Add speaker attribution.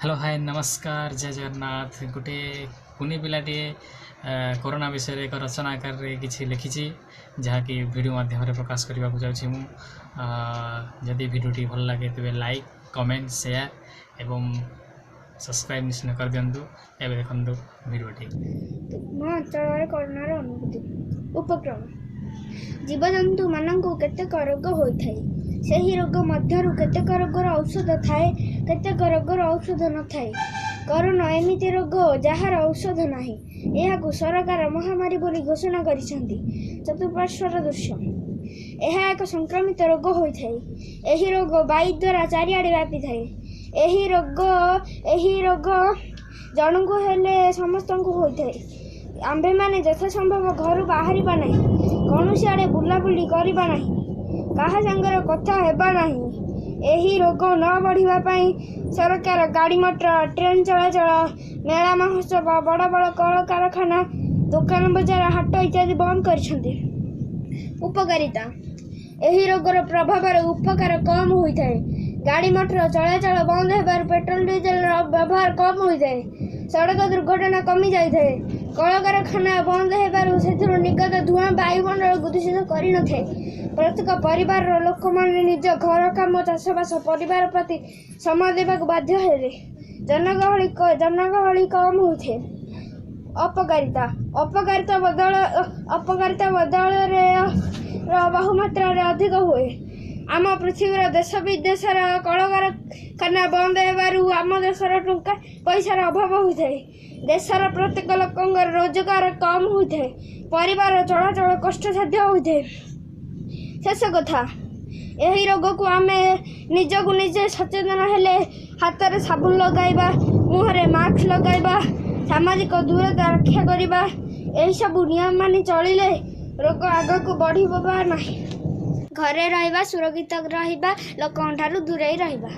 Speaker 1: Hello hi नमस्कार जय जगन्नाथ गोटे कुनी पिलाटे कोरोना विषय एक रचना आकार किसी लिखी जहाँकि वीडियो माध्यम प्रकाश करने को जाऊँ जदि वीडियोटी भल लगे तेज लाइक कमेंट शेयर एवं सब्सक्राइब निश्चय कर दिंतु। एवं देखु वीडियोटी
Speaker 2: मो अंचल कोरोनार अनुभूति उपक्रम जीवजंतु मानक केतेक रोग होता है से रोग मध्य केतेक रोगर औषध थाए केतेक रोगर औषध न थाए। कोरोना एमिति रोग जार औषध नाही यह सरकार महामारी बोली घोषणा कर चतुर्पार्श्वर दृश्य यह एक संक्रमित रोग होता है। यही रोग वायु द्वारा चारिआडे व्यापी थाए। यही रोग जन को हेले समस्त को होता है। आंबे माने यथा संभव घर बाहर ना कौन आड़े बुलाबुली करवा ना क्या सांगर कथा हेबा नहीं। यही रोग न बढ़ापी सरकार गाड़ी मटर ट्रेन चलाचल मेला महोत्सव बड़ बड़ कल कारखाना दुकान बजार हाट इत्यादि बंद कर। उपकारिता यही रोगर प्रभाव उपकार कम होता है। गाड़ी मटर चलाचल बंद होबार पेट्रोल डीजेल व्यवहार कम होता है। सड़क दुर्घटना कमी जाए। कल कारखाना बंद होबार से निर्गत धूआं वायुमंडल को दूषित कर न थे। प्रत्येक परिवार लोक मैंने निज घर काम चाषबास परिवार प्रति समय देवाक बाध्य हेले। जनगहली कम होते। अपकारिता बहुमात्रा अधिक हुए। आम पृथ्वीर देश विदेशर कलकारखाना बंद होबारू आम देशर टंका पैसार अभाव होता है। देशर प्रत्येक लोकंर रोजगार कम होता है। परिवार चलाचल कष्टसाध्य होता है। शेष कथा यही रोग को आम निजक निजे सचेतन हेले हाथ में साबुन लगाइबा मुहरे मास्क लगाइबा सामाजिक दूरता रक्षा करवा यही सब नियम मानि चलिले रोग आग को बढ़ ना। घरे रहिबा सुरक्षित रहिबा लोकन ठारू दूरे रहिबा।